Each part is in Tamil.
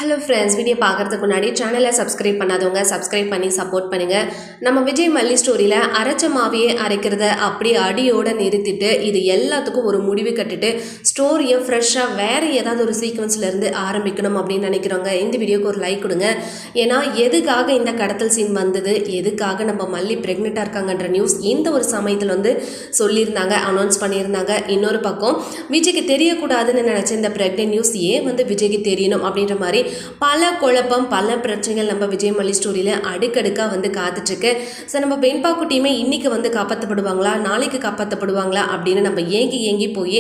ஹலோ ஃப்ரெண்ட்ஸ், வீடியோ பார்க்குறதுக்கு முன்னாடி சேனலை சப்ஸ்கிரைப் பண்ணாதவங்க சப்ஸ்கிரைப் பண்ணி சப்போர்ட் பண்ணுங்கள். நம்ம விஜய் மல்லி ஸ்டோரியில் அரைச்ச மாவையே அரைக்கிறத அப்படியே அடியோடு நிறுத்திட்டு இது எல்லாத்துக்கும் ஒரு முடிவு கட்டிட்டு ஸ்டோரியை ஃப்ரெஷ்ஷாக வேறு ஏதாவது ஒரு சீக்வன்ஸ்லேருந்து ஆரம்பிக்கணும் அப்படின்னு நினைக்கிறவங்க இந்த வீடியோக்கு ஒரு லைக் கொடுங்க. ஏன்னா எதுக்காக இந்த கடத்தல் சீன் வந்தது, எதுக்காக நம்ம மல்லி ப்ரெக்னெண்ட்டாக இருக்காங்கன்ற நியூஸ் இந்த ஒரு சமயத்தில் சொல்லியிருந்தாங்க, அனௌன்ஸ் பண்ணியிருந்தாங்க. இன்னொரு பக்கம் விஜய்க்கு தெரியக்கூடாதுன்னு நினச்ச இந்த ப்ரெக்னென்ட் நியூஸ் ஏன் விஜய்க்கு தெரியணும் அப்படின்ற மாதிரி பல குழப்பம் பல பிரச்சனைகள் நம்ம விஜய் மல்லி ஸ்டோரியில் அடுக்கடுக்காக காத்துட்ருக்கு. ஸோ நம்ம வெண்பா குட்டியுமே இன்னைக்கு காப்பாற்றப்படுவாங்களா, நாளைக்கு காப்பாற்றப்படுவாங்களா அப்படின்னு நம்ம ஏங்கி போய்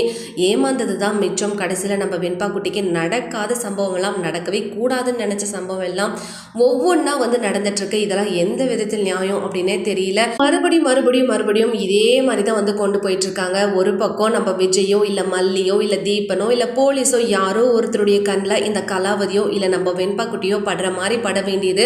ஏமாந்தது தான் மிச்சம். கடைசியில் நம்ம வெண்பா குட்டிக்கு நடக்காத சம்பவங்கள்லாம், நடக்கவே கூடாதுன்னு நினச்ச சம்பவம் எல்லாம் ஒவ்வொன்றா நடந்துட்டுருக்கு. இதெல்லாம் எந்த விதத்தில் நியாயம் அப்படின்னே தெரியல. மறுபடியும் இதே மாதிரி தான் கொண்டு போயிட்டு இருக்காங்க. ஒரு பக்கம் நம்ம விஜயோ இல்லை மல்லியோ இல்லை தீபனோ இல்லை போலீஸோ யாரோ ஒருத்தருடைய கண்ணில் இந்த கலாவதியோ இல்லை நம்ம வெண்பா குட்டியோ படுற மாதிரி பட வேண்டியது.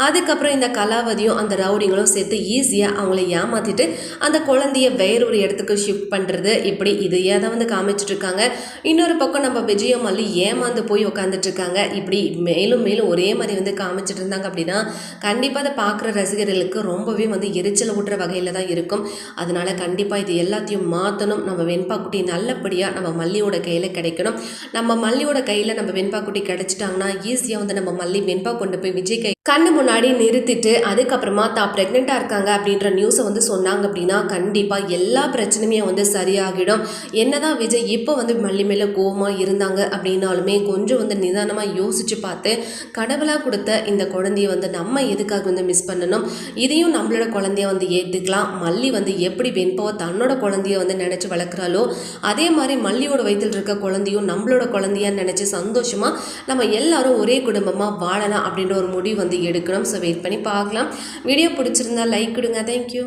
அதுக்கப்புறம் இந்த கலாவதியும் அந்த ரவுடிங்களும் சேர்த்து ஈஸியாக அவங்கள ஏமாற்றிட்டு அந்த குழந்தைய வேறொரு இடத்துக்கு ஷிஃப்ட் பண்ணுறது, இப்படி இதையே தான் காமிச்சிட்டு இருக்காங்க. இன்னொரு பக்கம் நம்ம விஜயோ மல்லி ஏமாந்து போய் உட்காந்துட்டு இருக்காங்க. இப்படி மேலும் ஒரே மாதிரி காமிச்சிட்டு இருந்தாங்க அப்படின்னா கண்டிப்பாக அதை பார்க்குற ரசிகர்களுக்கு ரொம்பவே எரிச்சல் ஊட்டுற வகையில் தான் இருக்கும். அதனால கண்டிப்பாக இது எல்லாத்தையும் மாற்றணும். நம்ம வெண்பா குட்டி நல்லபடியாக நம்ம மல்லியோட கையில் கிடைக்கணும். நம்ம மல்லியோட கையில் நம்ம வெண்பா குட்டி கிடைச்சிட்டாங்கன்னா ஈஸியாக நம்ம மல்லி வெண்பா கொண்டு போய் விஜய் கை கண்ணு முன்னாடி நிறுத்திட்டு அதுக்கப்புறமா தான் ப்ரெக்னெண்ட்டாக இருக்காங்க அப்படின்ற நியூஸை சொன்னாங்க அப்படின்னா கண்டிப்பாக எல்லா பிரச்சனையுமே சரியாகிடும். என்னதான் விஜய் இப்போ மல்லி மேலே கோவமாக இருந்தாங்க அப்படின்னாலுமே கொஞ்சம் நிதானமாக யோசிச்சு பார்த்து கடவுளாக கொடுத்த இந்த குழந்தைய நம்ம எதுக்காக மிஸ் பண்ணணும், இதையும் நம்மளோட குழந்தைய ஏற்றுக்கலாம். மல்லி எப்படி வெண்பாவை தன்னோட குழந்தைய நினச்சி வளர்க்குறாலோ அதே மாதிரி மல்லியோட வயிற்றில் இருக்க குழந்தையும் நம்மளோட குழந்தையான்னு நினச்சி சந்தோஷமாக நம்ம எல்லாரும் ஒரே குடும்பமாக வாழலாம் அப்படின்ற ஒரு முடிவு எடுக்கணும். ஸோ வெயிட் பண்ணி பார்க்கலாம். வீடியோ பிடிச்சிருந்தா லைக் கொடுங்க. தேங்க்யூ.